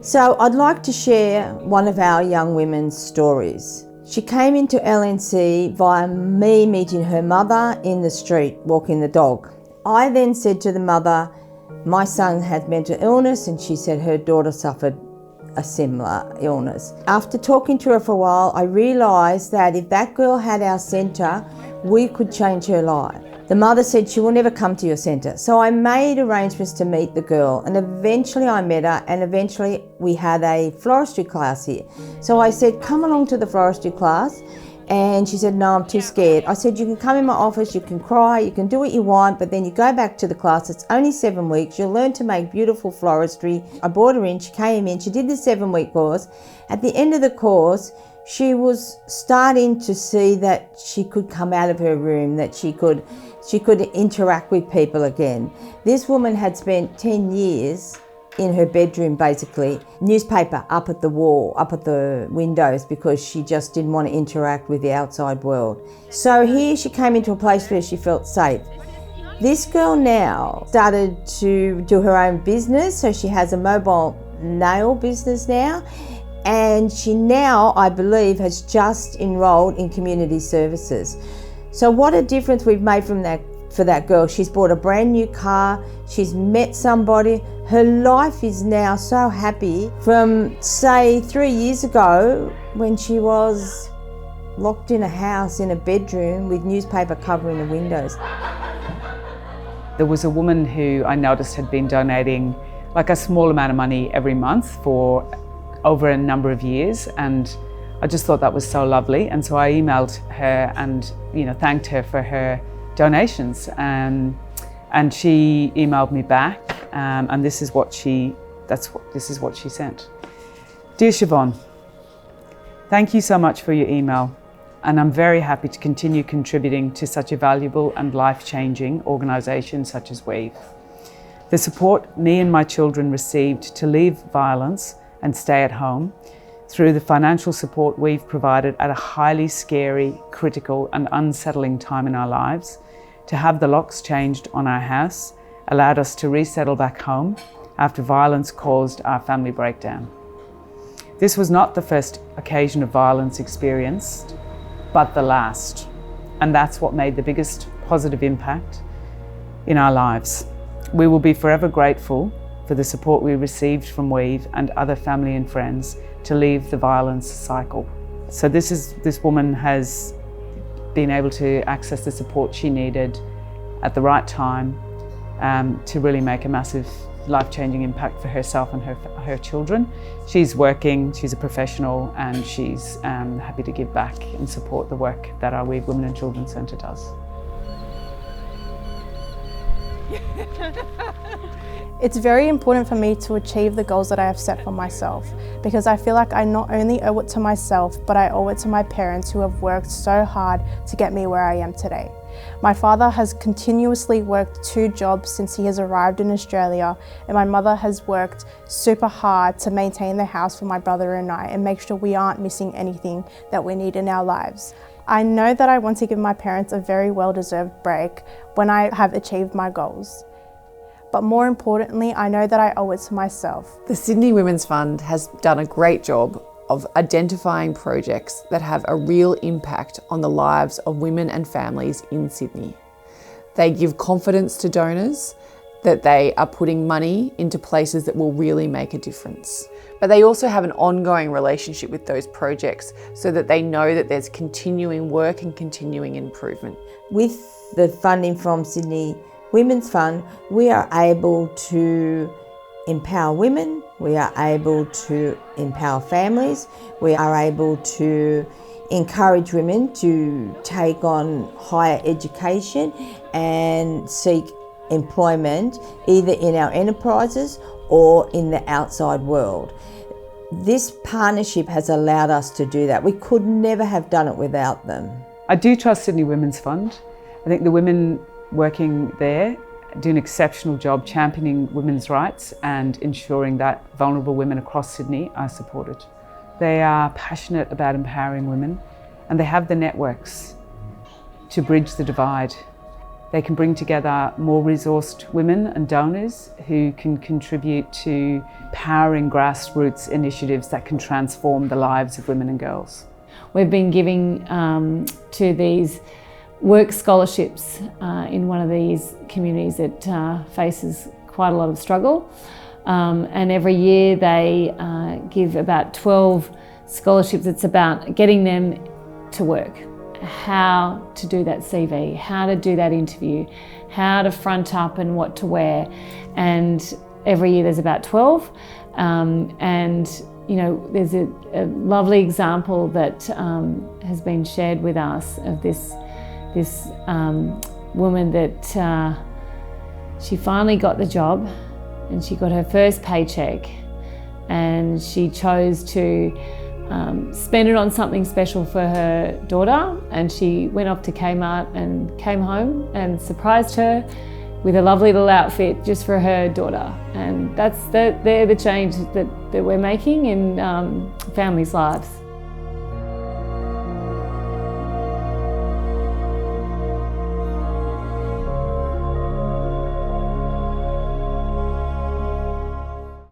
So I'd like to share one of our young women's stories. She came into LNC via me meeting her mother in the street, walking the dog. I then said to the mother, my son had mental illness, and she said her daughter suffered a similar illness. After talking to her for a while, I realised that if that girl had our centre, we could change her life. The mother said she will never come to your centre. So I made arrangements to meet the girl, and eventually I met her, and eventually we had a floristry class here. So I said, come along to the floristry class. And she said, no, I'm too scared. I said, you can come in my office, you can cry, you can do what you want, but then you go back to the class. It's only 7 weeks. You'll learn to make beautiful floristry. I brought her in, she came in, she did the 7-week course. At the end of the course, she was starting to see that she could come out of her room, that she could interact with people again. This woman had spent 10 years in her bedroom, basically, newspaper up at the wall, up at the windows, because she just didn't want to interact with the outside world. So here she came into a place where she felt safe. This girl now started to do her own business, so she has a mobile nail business now, and she now, I believe, has just enrolled in community services. So what a difference we've made for that girl. She's bought a brand new car, she's met somebody, her life is now so happy from, say, 3 years ago when she was locked in a house in a bedroom with newspaper covering the windows. There was a woman who I noticed had been donating like a small amount of money every month for over a number of years, and I just thought that was so lovely, and so I emailed her and thanked her for her donations, and she emailed me back, and this is what she sent. Dear Siobhan, thank you so much for your email, and I'm very happy to continue contributing to such a valuable and life-changing organisation such as Weave. The support me and my children received to leave violence and stay at home, through the financial support we've provided at a highly scary, critical and unsettling time in our lives, to have the locks changed on our house allowed us to resettle back home after violence caused our family breakdown. This was not the first occasion of violence experienced, but the last, and that's what made the biggest positive impact in our lives. We will be forever grateful for the support we received from Weave and other family and friends to leave the violence cycle. So this woman has been able to access the support she needed at the right time to really make a massive life-changing impact for herself and her children. She's working, she's a professional, and she's happy to give back and support the work that our Weave Women and Children Centre does. It's very important for me to achieve the goals that I have set for myself, because I feel like I not only owe it to myself, but I owe it to my parents who have worked so hard to get me where I am today. My father has continuously worked 2 jobs since he has arrived in Australia, and my mother has worked super hard to maintain the house for my brother and I and make sure we aren't missing anything that we need in our lives. I know that I want to give my parents a very well-deserved break when I have achieved my goals. But more importantly, I know that I owe it to myself. The Sydney Women's Fund has done a great job of identifying projects that have a real impact on the lives of women and families in Sydney. They give confidence to donors that they are putting money into places that will really make a difference. But they also have an ongoing relationship with those projects so that they know that there's continuing work and continuing improvement. With the funding from Sydney Women's Fund, we are able to empower women, we are able to empower families, we are able to encourage women to take on higher education and seek employment either in our enterprises or in the outside world. This partnership has allowed us to do that. We could never have done it without them. I do trust Sydney Women's Fund. I think the women working there do an exceptional job championing women's rights and ensuring that vulnerable women across Sydney are supported. They are passionate about empowering women, and they have the networks to bridge the divide. They can bring together more resourced women and donors who can contribute to powering grassroots initiatives that can transform the lives of women and girls. We've been giving to these work scholarships in one of these communities that faces quite a lot of struggle. And every year they give about 12 scholarships. It's about getting them to work, how to do that CV, how to do that interview, how to front up and what to wear. And every year there's about 12. And you know, there's a lovely example that has been shared with us of this woman that she finally got the job and she got her first paycheck, and she chose to spend it on something special for her daughter, and she went off to Kmart and came home and surprised her with a lovely little outfit just for her daughter. And they're the change that we're making in families' lives.